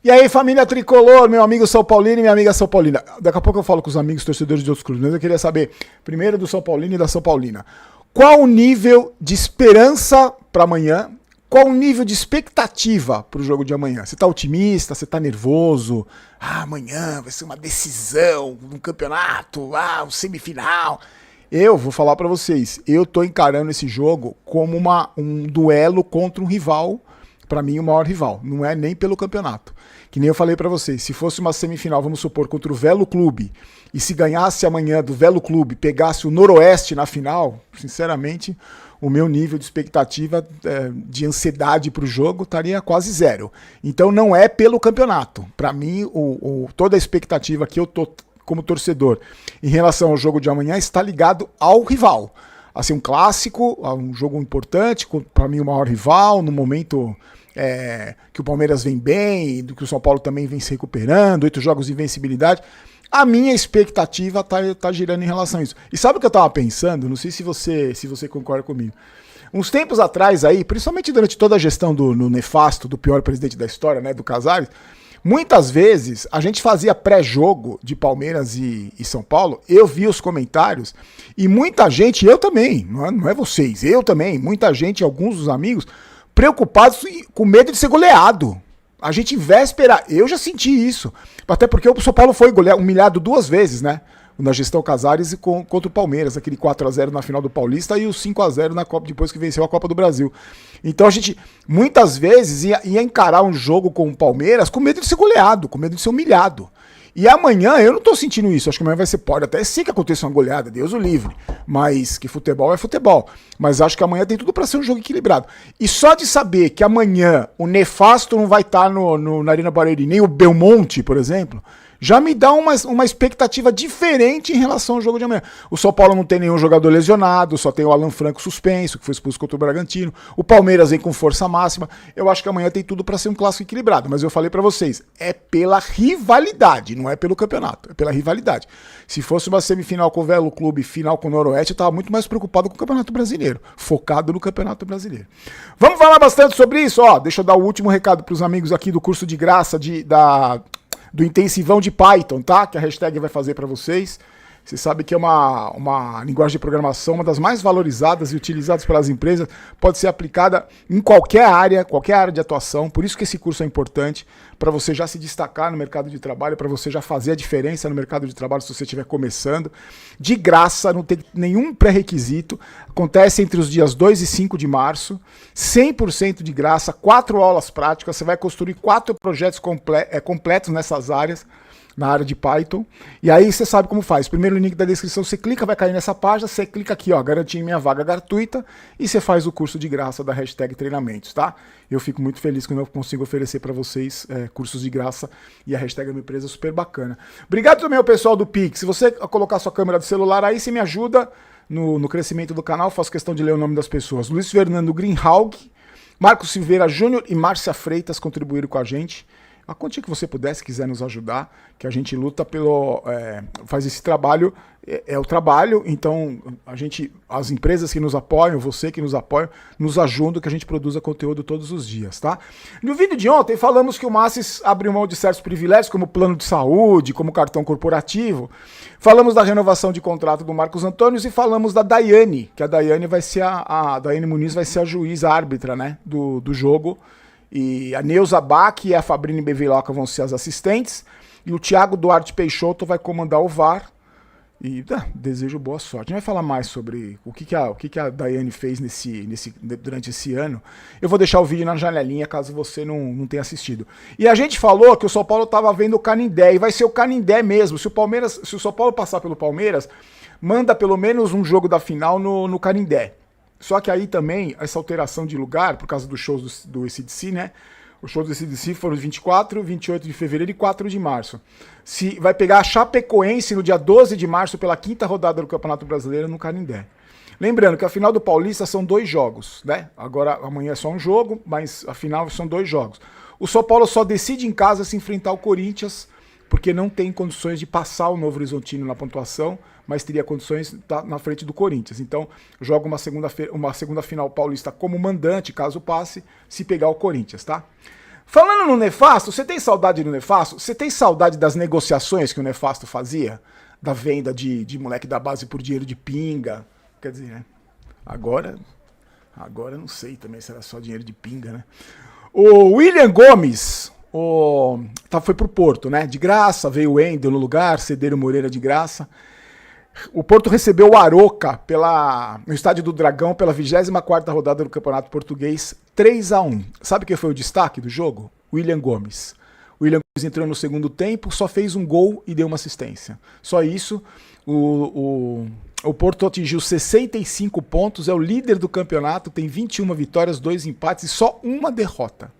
E aí, família tricolor, meu amigo São Paulino e minha amiga São Paulina. Daqui a pouco eu falo com os amigos torcedores de outros clubes, mas eu queria saber, primeiro do São Paulino e da São Paulina, qual o nível de esperança para amanhã? Qual o nível de expectativa para o jogo de amanhã? Você tá otimista? Você tá nervoso? Amanhã vai ser uma decisão, um campeonato, um semifinal. Eu vou falar para vocês, eu tô encarando esse jogo como um duelo contra um rival, para mim o maior rival, não é nem pelo campeonato. Que nem eu falei para vocês, se fosse uma semifinal, vamos supor, contra o Velo Clube, e se ganhasse amanhã do Velo Clube, pegasse o Noroeste na final, sinceramente, o meu nível de expectativa de ansiedade para o jogo estaria quase zero. Então não é pelo campeonato. Para mim, toda a expectativa que eu tô como torcedor em relação ao jogo de amanhã está ligado ao rival. Assim, um clássico, um jogo importante, para mim o maior rival, no momento que o Palmeiras vem bem, do que o São Paulo também vem se recuperando, 8 jogos de invencibilidade. A minha expectativa tá girando em relação a isso. E sabe o que eu tava pensando? Não sei se você concorda comigo. Uns tempos atrás aí, principalmente durante toda a gestão do nefasto, do pior presidente da história, né, do Casares, muitas vezes a gente fazia pré-jogo de Palmeiras e São Paulo, eu vi os comentários e muita gente, eu também, não é vocês, eu também, muita gente, alguns dos amigos, preocupados com medo de ser goleado. A gente véspera, eu já senti isso. Até porque o São Paulo foi humilhado 2 vezes, né? Na gestão Casares e contra o Palmeiras, aquele 4-0 na final do Paulista e o 5-0 na Copa, depois que venceu a Copa do Brasil. Então a gente, muitas vezes, ia encarar um jogo com o Palmeiras com medo de ser goleado, com medo de ser humilhado. E amanhã eu não tô sentindo isso, acho que amanhã pode até sim que aconteça uma goleada, Deus o livre, mas que futebol é futebol. Mas acho que amanhã tem tudo para ser um jogo equilibrado. E só de saber que amanhã o nefasto não vai estar na Arena Barueri, nem o Belmonte, por exemplo, já me dá uma expectativa diferente em relação ao jogo de amanhã. O São Paulo não tem nenhum jogador lesionado, só tem o Alan Franco suspenso, que foi expulso contra o Bragantino. O Palmeiras vem com força máxima. Eu acho que amanhã tem tudo para ser um clássico equilibrado. Mas eu falei para vocês, é pela rivalidade, não é pelo campeonato, é pela rivalidade. Se fosse uma semifinal com o Velo Clube, final com o Noroeste, eu tava muito mais preocupado com o Campeonato Brasileiro, focado no Campeonato Brasileiro. Vamos falar bastante sobre isso? Deixa eu dar o último recado para os amigos aqui do curso de graça do intensivão de Python, tá? Que a hashtag vai fazer para vocês. Você sabe que é uma linguagem de programação, uma das mais valorizadas e utilizadas pelas empresas, pode ser aplicada em qualquer área de atuação, por isso que esse curso é importante, para você já se destacar no mercado de trabalho, para você já fazer a diferença no mercado de trabalho se você estiver começando. De graça, não tem nenhum pré-requisito, acontece entre os dias 2 e 5 de março, 100% de graça, 4 aulas práticas, você vai construir 4 projetos completos nessas áreas, na área de Python, e aí você sabe como faz. Primeiro link da descrição, você clica, vai cair nessa página, você clica aqui, garantir minha vaga gratuita, e você faz o curso de graça da hashtag treinamentos, tá? Eu fico muito feliz quando eu consigo oferecer para vocês cursos de graça, e a hashtag é uma empresa super bacana. Obrigado também ao pessoal do Pix. Se você colocar sua câmera do celular aí, você me ajuda no crescimento do canal, faço questão de ler o nome das pessoas. Luiz Fernando Greenhalg, Marcos Silveira Júnior e Márcia Freitas contribuíram com a gente. A quantia que você puder, se quiser nos ajudar, que a gente luta faz esse trabalho, é o trabalho, então as empresas que nos apoiam, você que nos apoia, nos ajudam que a gente produza conteúdo todos os dias, tá? No vídeo de ontem falamos que o Massis abriu mão de certos privilégios, como plano de saúde, como cartão corporativo, falamos da renovação de contrato do Marcos Antônio e falamos da Daiane, que a Daiane vai ser a Daiane Muniz vai ser a juíza árbitra, né, do jogo. E a Neuza Bach e a Fabrini Bevilacqua vão ser as assistentes. E o Thiago Duarte Peixoto vai comandar o VAR. E desejo boa sorte. A gente vai falar mais sobre o que a Daiane fez durante esse ano. Eu vou deixar o vídeo na janelinha, caso você não tenha assistido. E a gente falou que o São Paulo estava vendo o Canindé. E vai ser o Canindé mesmo. Se o São Paulo passar pelo Palmeiras, manda pelo menos um jogo da final no Canindé. Só que aí também, essa alteração de lugar, por causa dos shows do AC/DC, né? Os shows do AC/DC foram 24, 28 de fevereiro e 4 de março. Vai pegar a Chapecoense no dia 12 de março pela 5ª rodada do Campeonato Brasileiro no Canindé. Lembrando que a final do Paulista são 2 jogos, né? Agora, amanhã é só um jogo, mas a final são 2 jogos. O São Paulo só decide em casa se enfrentar o Corinthians, porque não tem condições de passar o Novo Horizontino na pontuação, mas teria condições de estar na frente do Corinthians. Então, joga uma segunda final paulista como mandante, caso passe, se pegar o Corinthians, tá? Falando no Nefasto, você tem saudade do Nefasto? Você tem saudade das negociações que o Nefasto fazia? Da venda de moleque da base por dinheiro de pinga? Quer dizer, né? Agora não sei também se era só dinheiro de pinga, né? O William Gomes foi pro Porto, né? De graça, veio o Wendel no lugar, cederam o Moreira de graça. O Porto recebeu o Aroca no Estádio do Dragão pela 24ª rodada do Campeonato Português, 3-1. Sabe quem foi o destaque do jogo? William Gomes. O William Gomes entrou no segundo tempo, só fez um gol e deu uma assistência. Só isso. O Porto atingiu 65 pontos, é o líder do campeonato, tem 21 vitórias, 2 empates e só uma derrota.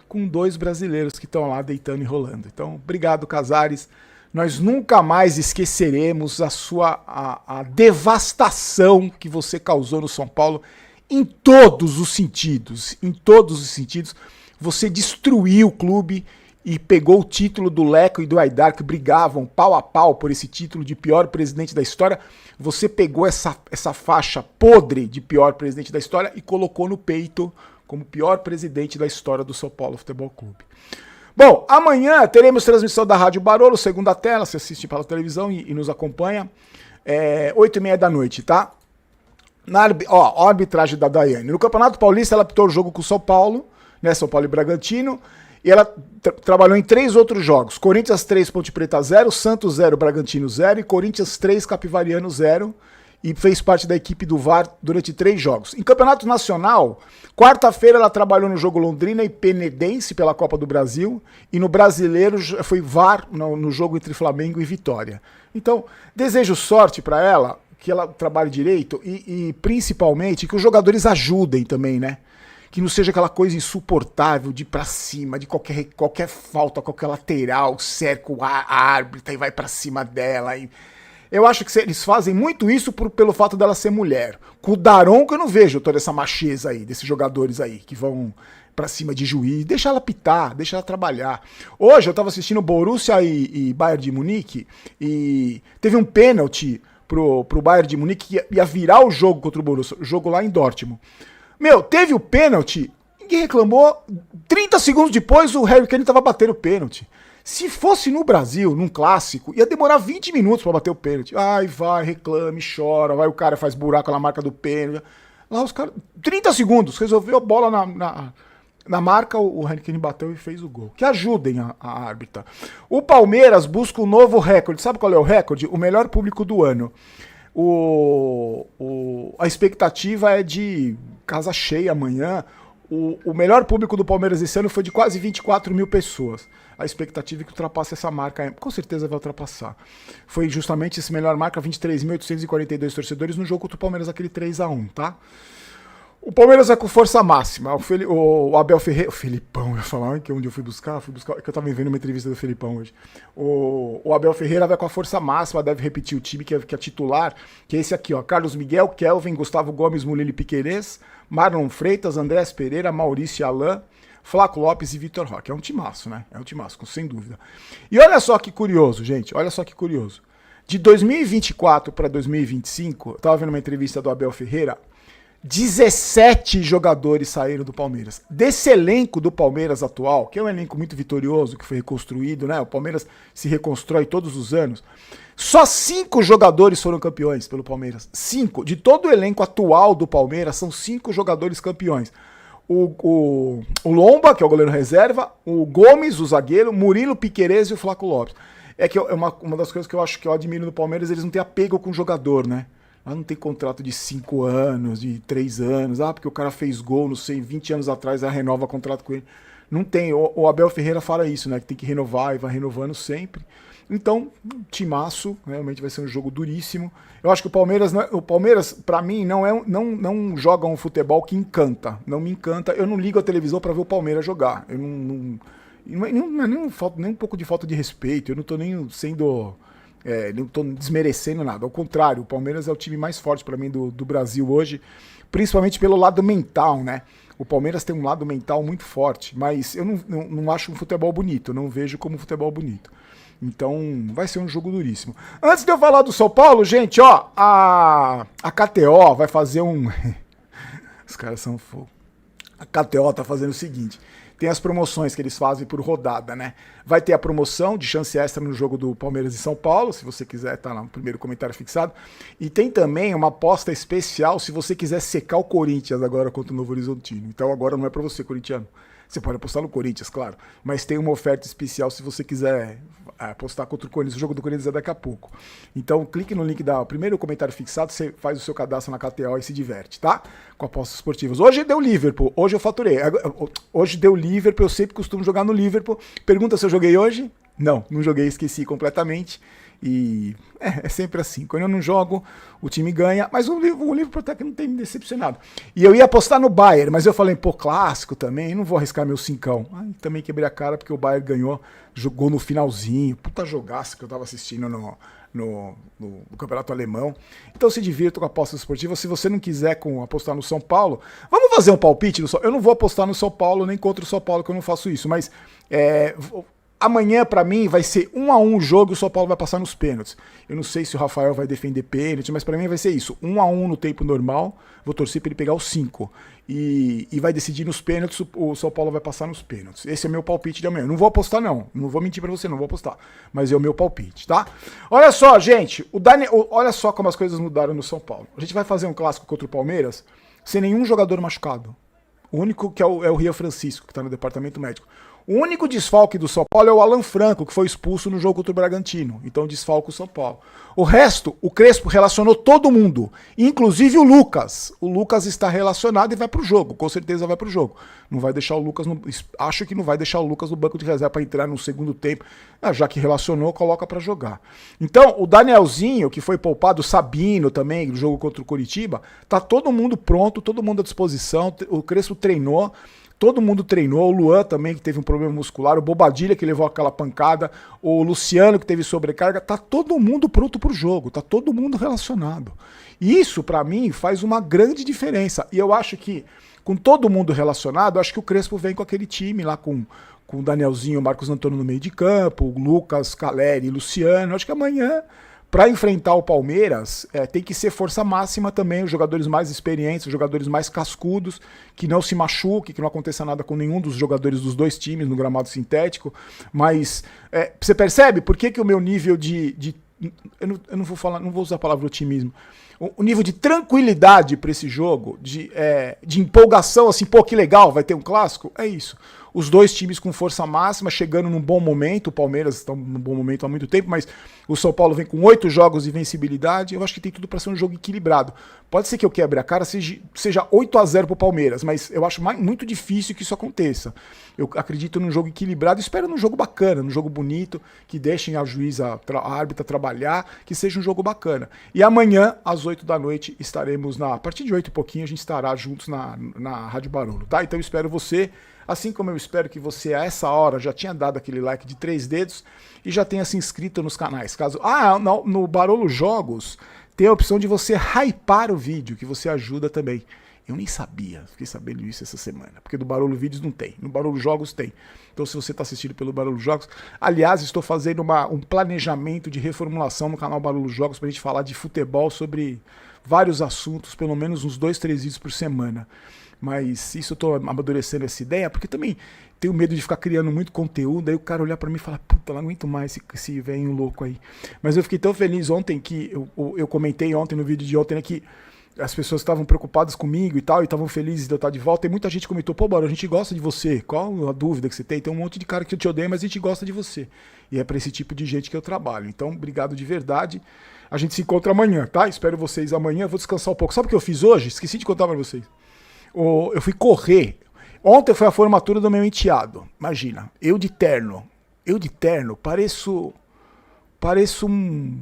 Com 2 brasileiros que estão lá deitando e rolando. Então, obrigado, Casares. Nós nunca mais esqueceremos a devastação que você causou no São Paulo em todos os sentidos. Em todos os sentidos. Você destruiu o clube e pegou o título do Leco e do Aidar, que brigavam pau a pau por esse título de pior presidente da história. Você pegou essa faixa podre de pior presidente da história e colocou no peito como pior presidente da história do São Paulo Futebol Clube. Bom, amanhã teremos transmissão da Rádio Barolo, segunda tela, você assiste pela televisão e nos acompanha, 8h30 da noite, tá? A arbitragem da Daiane. No Campeonato Paulista ela apitou o jogo com o São Paulo, né, São Paulo e Bragantino, e ela trabalhou em 3 outros jogos, Corinthians 3, Ponte Preta 0, Santos 0, Bragantino 0 e Corinthians 3, Capivariano 0, e fez parte da equipe do VAR durante 3 jogos. Em Campeonato Nacional, quarta-feira ela trabalhou no jogo Londrina e Penedense pela Copa do Brasil, e no Brasileiro foi VAR no jogo entre Flamengo e Vitória. Então, desejo sorte para ela, que ela trabalhe direito e principalmente que os jogadores ajudem também, né? Que não seja aquela coisa insuportável de ir pra cima, de qualquer falta, qualquer lateral, cerca a árbitra e vai pra cima dela. Eu acho que eles fazem muito isso pelo fato dela ser mulher. Com o Daron, que eu não vejo toda essa macheza aí, desses jogadores aí, que vão pra cima de juiz. Deixa ela pitar, deixa ela trabalhar. Hoje eu tava assistindo Borussia e Bayern de Munique e teve um pênalti pro Bayern de Munique que ia virar o jogo contra o Borussia, o jogo lá em Dortmund. Teve o pênalti, ninguém reclamou, 30 segundos depois o Harry Kane tava batendo o pênalti. Se fosse no Brasil, num clássico, ia demorar 20 minutos pra bater o pênalti. Vai, reclame, chora, vai o cara faz buraco na marca do pênalti. Lá os caras, 30 segundos, resolveu a bola na marca, o Harry Kane bateu e fez o gol. Que ajudem a árbitra. O Palmeiras busca um novo recorde. Sabe qual é o recorde? O melhor público do ano. A expectativa é de casa cheia amanhã. O melhor público do Palmeiras esse ano foi de quase 24 mil pessoas. A expectativa é que ultrapasse essa marca. Com certeza vai ultrapassar. Foi justamente essa melhor marca, 23.842 torcedores no jogo contra o Palmeiras, aquele 3-1, tá? O Palmeiras vai com força máxima. O Abel Ferreira... O Felipão, eu ia falar que onde eu fui buscar, que eu tava vendo uma entrevista do Felipão hoje. O Abel Ferreira vai com a força máxima, deve repetir o time que é titular, que é esse aqui, ó. Carlos Miguel, Kelvin, Gustavo Gomes, Murilo e Piquerez, Marlon Freitas, Andrés Pereira, Maurício e Alain, Flaco Lopes e Vitor Roque. É um timaço, né? É um timaço, sem dúvida. E olha só que curioso, gente. Olha só que curioso. De 2024 para 2025, eu tava vendo uma entrevista do Abel Ferreira, 17 jogadores saíram do Palmeiras. Desse elenco do Palmeiras atual, que é um elenco muito vitorioso, que foi reconstruído, né? O Palmeiras se reconstrói todos os anos. Só 5 jogadores foram campeões pelo Palmeiras. 5. De todo o elenco atual do Palmeiras, são 5 jogadores campeões. O Lomba, que é o goleiro reserva, o Gomes, o zagueiro, Murilo, Piquerez e o Flaco Lopes. É que uma das coisas que eu acho que eu admiro no Palmeiras, eles não têm apego com o jogador, né? Lá não tem contrato de 5 anos, de 3 anos. Porque o cara fez gol, não sei, 20 anos atrás, ela renova contrato com ele. Não tem. O Abel Ferreira fala isso, né? Que tem que renovar e vai renovando sempre. Então, timaço, realmente vai ser um jogo duríssimo. Eu acho que o Palmeiras, pra mim, não joga um futebol que encanta. Não me encanta. Eu não ligo a televisão pra ver o Palmeiras jogar. Eu não é nem um pouco de falta de respeito. Eu não tô nem sendo... não estou desmerecendo nada, ao contrário, o Palmeiras é o time mais forte para mim do Brasil hoje, principalmente pelo lado mental, né? O Palmeiras tem um lado mental muito forte, mas eu não acho um futebol bonito, eu não vejo como um futebol bonito. Então vai ser um jogo duríssimo. Antes de eu falar do São Paulo, gente, ó, a KTO vai fazer um... Os caras são fogo. A KTO tá fazendo o seguinte... tem as promoções que eles fazem por rodada, né? Vai ter a promoção de chance extra no jogo do Palmeiras e São Paulo, se você quiser, tá lá no primeiro comentário fixado. E tem também uma aposta especial se você quiser secar o Corinthians agora contra o Novo Horizontino. Então agora não é pra você, corintiano. Você pode apostar no Corinthians, claro, mas tem uma oferta especial se você quiser apostar contra o Corinthians. O jogo do Corinthians é daqui a pouco. Então clique no link da primeiro comentário fixado, você faz o seu cadastro na KTO e se diverte, tá? Com apostas esportivas. Hoje deu Liverpool, hoje eu faturei. Hoje deu Liverpool, eu sempre costumo jogar no Liverpool. Pergunta se eu joguei hoje? Não joguei, esqueci completamente. E é sempre assim. Quando eu não jogo, o time ganha. Mas o Liverpool até que não tem me decepcionado. E eu ia apostar no Bayern, mas eu falei, pô, clássico também, não vou arriscar meu cincão. Aí também quebrei a cara porque o Bayern ganhou, jogou no finalzinho. Puta jogaço que eu tava assistindo no Campeonato Alemão. Então se divirta com a aposta esportiva. Se você não quiser apostar no São Paulo, vamos fazer um palpite no São Paulo. Eu não vou apostar no São Paulo, nem contra o São Paulo, que eu não faço isso, mas amanhã, pra mim, vai ser 1-1 o jogo e o São Paulo vai passar nos pênaltis. Eu não sei se o Rafael vai defender pênalti, mas pra mim vai ser isso. 1-1 no tempo normal, vou torcer pra ele pegar os 5. E vai decidir nos pênaltis, o São Paulo vai passar nos pênaltis. Esse é o meu palpite de amanhã. Não vou apostar, não. Não vou mentir pra você, não vou apostar. Mas é o meu palpite, tá? Olha só, gente. Olha só como as coisas mudaram no São Paulo. A gente vai fazer um clássico contra o Palmeiras sem nenhum jogador machucado. O único que é o Rio Francisco, que tá no departamento médico. O único desfalque do São Paulo é o Alan Franco, que foi expulso no jogo contra o Bragantino. Então desfalca o São Paulo. O resto, o Crespo relacionou todo mundo, inclusive o Lucas. O Lucas está relacionado e vai pro jogo, com certeza vai pro jogo. Não vai deixar o Lucas, acho que não vai deixar o Lucas no banco de reserva para entrar no segundo tempo. Já que relacionou, coloca para jogar. Então, o Danielzinho, que foi poupado, o Sabino também, no jogo contra o Coritiba, tá todo mundo pronto, todo mundo à disposição. O Crespo treinou. Todo mundo treinou, o Luan também, que teve um problema muscular, o Bobadilha, que levou aquela pancada, o Luciano, que teve sobrecarga, tá todo mundo pronto pro jogo, tá todo mundo relacionado. E isso, pra mim, faz uma grande diferença. E eu acho que, com todo mundo relacionado, eu acho que o Crespo vem com aquele time lá, com o Danielzinho, o Marcos Antônio no meio de campo, o Lucas, Caleri, Luciano. Eu acho que amanhã, para enfrentar o Palmeiras, tem que ser força máxima também, os jogadores mais experientes, os jogadores mais cascudos, que não se machuquem, que não aconteça nada com nenhum dos jogadores dos dois times no gramado sintético. Mas você percebe por que o meu nível eu não vou falar, não vou usar a palavra otimismo. O nível de tranquilidade para esse jogo, de empolgação, assim, pô, que legal, vai ter um clássico, é isso. Os dois times com força máxima, chegando num bom momento. O Palmeiras está num bom momento há muito tempo, mas o São Paulo vem com 8 jogos de invencibilidade. Eu acho que tem tudo para ser um jogo equilibrado. Pode ser que eu quebre a cara, seja 8-0 pro Palmeiras, mas eu acho muito difícil que isso aconteça. Eu acredito num jogo equilibrado, espero num jogo bacana, num jogo bonito, que deixem a juíza, a árbitra trabalhar, que seja um jogo bacana. E amanhã, às 8 da noite, estaremos a partir de 8 e pouquinho, a gente estará juntos na Rádio Barulho, tá? Então eu espero você. Assim como eu espero que você, a essa hora, já tinha dado aquele like de 3 dedos e já tenha se inscrito nos canais. No Barolo Jogos tem a opção de você hypar o vídeo, que você ajuda também. Eu nem sabia, fiquei sabendo isso essa semana, porque do Barolo Vídeos não tem, no Barolo Jogos tem. Então se você está assistindo pelo Barolo Jogos, aliás, estou fazendo um planejamento de reformulação no canal Barolo Jogos para a gente falar de futebol sobre vários assuntos, pelo menos uns 2, 3 vídeos por semana. Mas isso eu tô amadurecendo essa ideia, porque também tenho medo de ficar criando muito conteúdo, aí o cara olhar pra mim e falar, puta, não aguento mais esse velho louco aí. Mas eu fiquei tão feliz ontem que, eu comentei ontem no vídeo de ontem, né, que as pessoas estavam preocupadas comigo e tal, e estavam felizes de eu estar de volta, e muita gente comentou, pô, Barão, a gente gosta de você, qual a dúvida que você tem? Tem um monte de cara que te odeia, mas a gente gosta de você. E é pra esse tipo de gente que eu trabalho. Então, obrigado de verdade. A gente se encontra amanhã, tá? Espero vocês amanhã, vou descansar um pouco. Sabe o que eu fiz hoje? Esqueci de contar pra vocês. Eu fui correr. Ontem foi a formatura do meu enteado. Imagina, eu de terno, pareço um...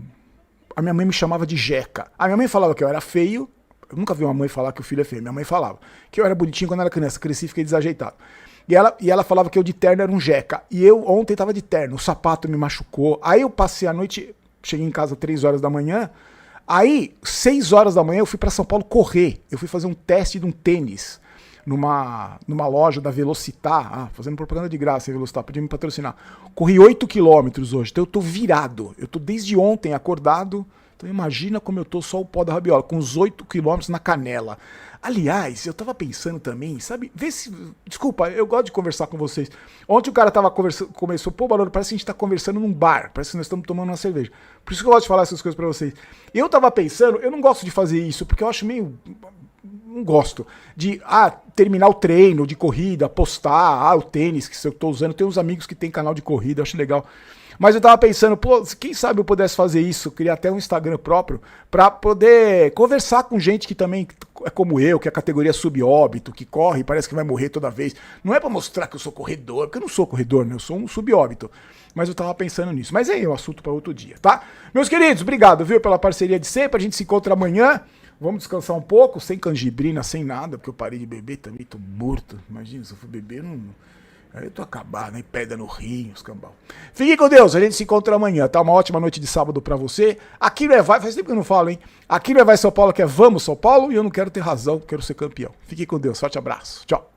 A minha mãe me chamava de jeca. A minha mãe falava que eu era feio. Eu nunca vi uma mãe falar que o filho é feio. Minha mãe falava que eu era bonitinho quando era criança. Cresci e fiquei desajeitado. E ela falava que eu de terno era um jeca. E eu ontem tava de terno. O sapato me machucou. Aí eu passei a noite, cheguei em casa 3 horas da manhã. Aí, 6 horas da manhã, eu fui para São Paulo correr. Eu fui fazer um teste de um tênis numa loja da Velocitar. Fazendo propaganda de graça, a Velocitar podia me patrocinar. Corri 8 quilômetros hoje, então eu tô virado. Eu tô desde ontem acordado, Então imagina como eu tô só o pó da rabiola, com os 8 quilômetros na canela. Aliás, eu tava pensando também, sabe, vê se... Desculpa, eu gosto de conversar com vocês. Ontem o cara tava conversando, começou, pô, Barulho, parece que a gente tá conversando num bar, parece que nós estamos tomando uma cerveja. Por isso que eu gosto de falar essas coisas pra vocês. Eu tava pensando, eu não gosto de fazer isso, porque eu acho meio... Não gosto de terminar o treino de corrida, postar o tênis que eu tô usando. Tem uns amigos que tem canal de corrida, eu acho legal. Mas eu tava pensando, pô, quem sabe eu pudesse fazer isso, criar até um Instagram próprio, pra poder conversar com gente que também é como eu, que é a categoria subóbito, que corre e parece que vai morrer toda vez. Não é pra mostrar que eu sou corredor, porque eu não sou corredor, né? Eu sou um subóbito. Mas eu tava pensando nisso. Mas aí é um assunto para outro dia, tá? Meus queridos, obrigado, viu, pela parceria de sempre. A gente se encontra amanhã. Vamos descansar um pouco, sem canjibrina, sem nada, porque eu parei de beber também, tô morto. Imagina, se eu for beber, eu não... Aí eu tô acabado, né? Pedra no rim, os cambal. Fique com Deus, a gente se encontra amanhã, tá? Uma ótima noite de sábado pra você. Aqui não é vai, faz tempo que eu não falo, hein? Aqui não é vai São Paulo, que é vamos São Paulo, e eu não quero ter razão, quero ser campeão. Fique com Deus, forte abraço, tchau.